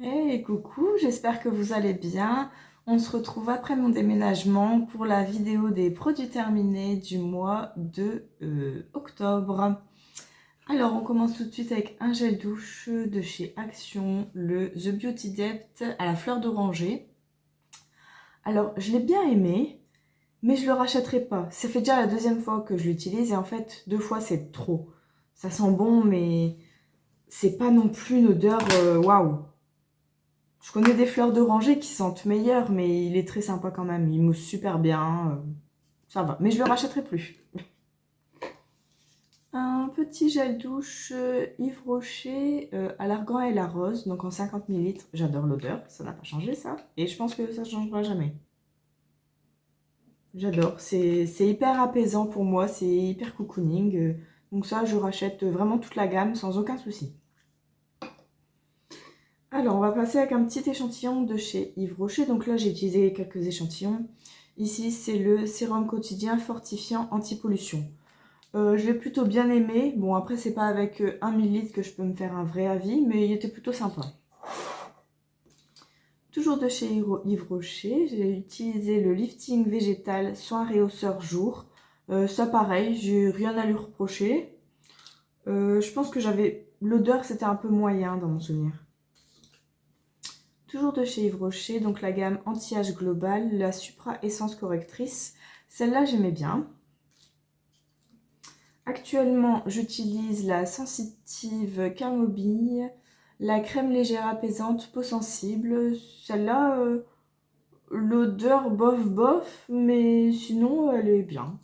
Hey, coucou, j'espère que vous allez bien. On se retrouve après mon déménagement pour la vidéo des produits terminés du mois de octobre. Alors, on commence tout de suite avec un gel douche de chez Action, le The Beauty Depth à la fleur d'oranger. Alors, je l'ai bien aimé, mais je le rachèterai pas. Ça fait déjà la deuxième fois que je l'utilise et en fait, deux fois c'est trop. Ça sent bon, mais c'est pas non plus une odeur waouh. Je connais des fleurs d'oranger qui sentent meilleures, mais il est très sympa quand même. Il mousse super bien. Ça va. Mais je le rachèterai plus. Un petit gel douche Yves Rocher à l'argan et la rose, donc en 50 millilitres. J'adore l'odeur, ça n'a pas changé ça. Et je pense que ça ne changera jamais. J'adore, c'est hyper apaisant pour moi, c'est hyper cocooning. Donc ça, je rachète vraiment toute la gamme sans aucun souci. Alors, on va passer avec un petit échantillon de chez Yves Rocher. Donc là, j'ai utilisé quelques échantillons. Ici, c'est le sérum quotidien fortifiant anti-pollution. Je l'ai plutôt bien aimé. Bon, après, c'est pas avec 1 millilitre que je peux me faire un vrai avis, mais il était plutôt sympa. Toujours de chez Yves Rocher, j'ai utilisé le lifting végétal soin réhausseur jour. Ça, pareil, j'ai rien à lui reprocher. Je pense que l'odeur, c'était un peu moyen dans mon souvenir. Toujours de chez Yves Rocher, donc la gamme anti-âge global, la Supra Essence Correctrice. Celle-là, j'aimais bien. Actuellement, j'utilise la Sensitive Camomille, la crème légère apaisante peau sensible. Celle-là, l'odeur bof bof, mais sinon, elle est bien.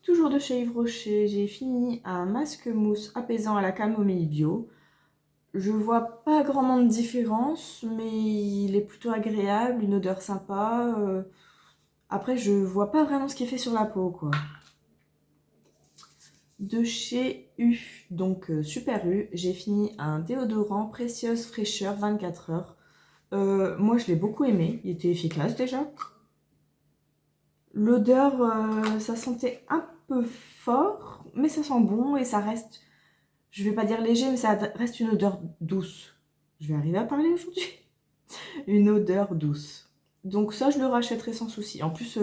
Toujours de chez Yves Rocher, j'ai fini un masque mousse apaisant à la camomille bio. Je vois pas grandement de différence, mais il est plutôt agréable, une odeur sympa. Après, je vois pas vraiment ce qu'il fait sur la peau, quoi. De chez U, donc Super U, j'ai fini un déodorant précieuse fraîcheur 24 heures. Moi, je l'ai beaucoup aimé, il était efficace déjà. L'odeur, ça sentait un peu fort, mais ça sent bon et ça reste, je vais pas dire léger, mais ça reste une odeur douce. Je vais arriver à parler aujourd'hui. Une odeur douce. Donc ça, je le rachèterai sans souci. En plus,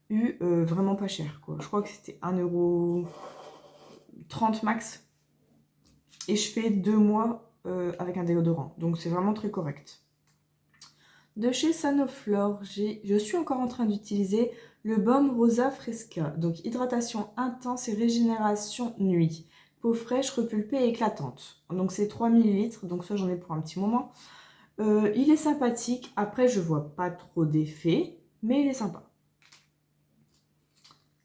vraiment pas cher, quoi. Je crois que c'était 1,30 € max. Et je fais 2 mois avec un déodorant. Donc c'est vraiment très correct. De chez Sanoflore, je suis encore en train d'utiliser le baume Rosa Fresca. Donc hydratation intense et régénération nuit. Peau fraîche, repulpée et éclatante. Donc c'est 3 millilitres. Donc ça, j'en ai pour un petit moment. Il est sympathique. Après, je vois pas trop d'effet, mais il est sympa.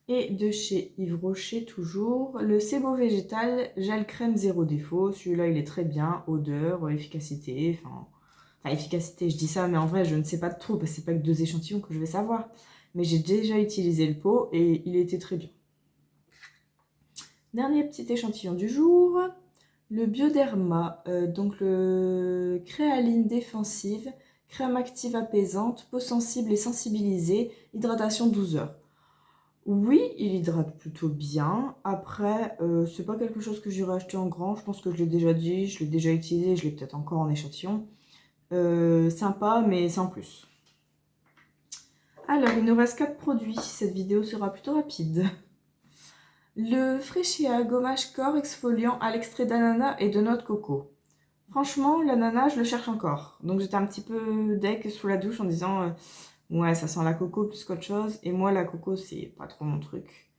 Et de chez Yves Rocher, toujours, le Sebo Végétal Gel Crème Zéro Défaut. Celui-là, il est très bien. Odeur, efficacité. Enfin, efficacité, je dis ça, mais en vrai, je ne sais pas trop, parce que c'est pas que 2 échantillons que je vais savoir. Mais j'ai déjà utilisé le pot et il était très bien. Dernier petit échantillon du jour. Le Bioderma, donc le créaline défensive, crème active apaisante, peau sensible et sensibilisée, hydratation 12 heures. Oui, il hydrate plutôt bien. Après, c'est pas quelque chose que j'irai acheter en grand. Je pense que je l'ai déjà dit, je l'ai déjà utilisé, je l'ai peut-être encore en échantillon. Sympa, mais sans plus. Alors, il nous reste 4 produits. Cette vidéo sera plutôt rapide. Le Freschia gommage corps exfoliant à l'extrait d'ananas et de noix de coco. Franchement, l'ananas, je le cherche encore. Donc j'étais un petit peu deck sous la douche en disant ouais, ça sent la coco plus qu'autre chose. Et moi, la coco, c'est pas trop mon truc.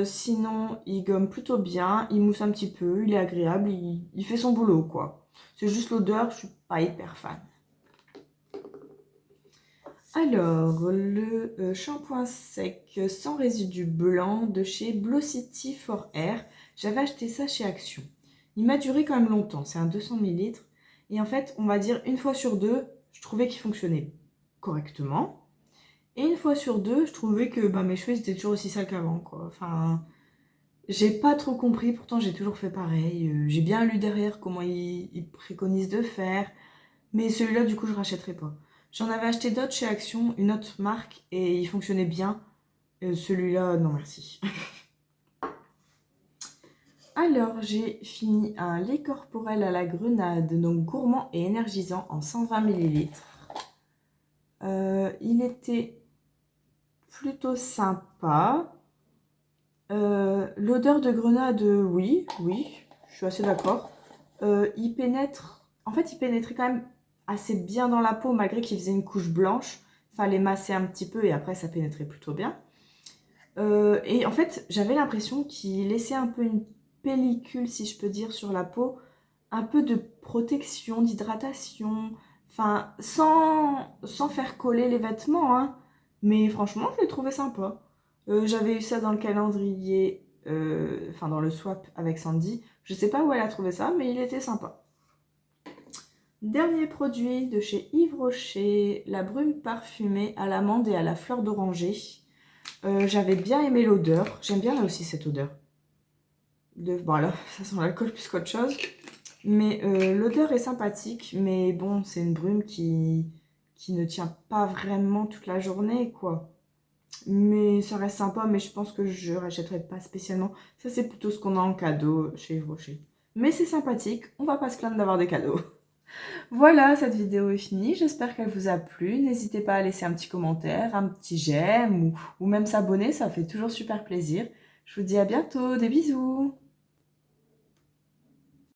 Sinon, il gomme plutôt bien, il mousse un petit peu, il est agréable, il fait son boulot, quoi. C'est juste l'odeur, je suis pas hyper fan. Alors, le shampoing sec sans résidu blanc de chez Blocity for Air. J'avais acheté ça chez Action. Il m'a duré quand même longtemps, c'est un 200 millilitres. Et en fait, on va dire une fois sur deux, je trouvais qu'il fonctionnait correctement. Et une fois sur deux, je trouvais que mes cheveux étaient toujours aussi sales qu'avant, quoi. Enfin, j'ai pas trop compris, pourtant j'ai toujours fait pareil. J'ai bien lu derrière comment ils préconisent de faire. Mais celui-là, du coup, je rachèterai pas. J'en avais acheté d'autres chez Action, une autre marque, et il fonctionnait bien. Celui-là, non merci. Alors, j'ai fini un lait corporel à la grenade, donc gourmand et énergisant en 120 ml. Il était plutôt sympa. L'odeur de grenade, oui, je suis assez d'accord. Il pénètre... En fait, il pénétrait quand même assez bien dans la peau, malgré qu'il faisait une couche blanche. Fallait masser un petit peu et après, ça pénétrait plutôt bien. Et en fait, j'avais l'impression qu'il laissait un peu une pellicule, si je peux dire, sur la peau. Un peu de protection, d'hydratation. Enfin, sans faire coller les vêtements, hein. Mais franchement, je l'ai trouvé sympa. J'avais eu ça dans le calendrier, enfin dans le swap avec Sandy. Je sais pas où elle a trouvé ça, mais il était sympa. Dernier produit de chez Yves Rocher, la brume parfumée à l'amande et à la fleur d'oranger. J'avais bien aimé l'odeur. J'aime bien là aussi cette odeur. Bon là, ça sent l'alcool plus qu'autre chose. Mais l'odeur est sympathique. Mais bon, c'est une brume qui ne tient pas vraiment toute la journée, quoi. Mais ça reste sympa, mais je pense que je rachèterai pas spécialement. Ça, c'est plutôt ce qu'on a en cadeau chez Yves Rocher. Mais c'est sympathique, on va pas se plaindre d'avoir des cadeaux. Voilà, cette vidéo est finie. J'espère qu'elle vous a plu. N'hésitez pas à laisser un petit commentaire, un petit j'aime ou même s'abonner, ça fait toujours super plaisir. Je vous dis à bientôt, des bisous!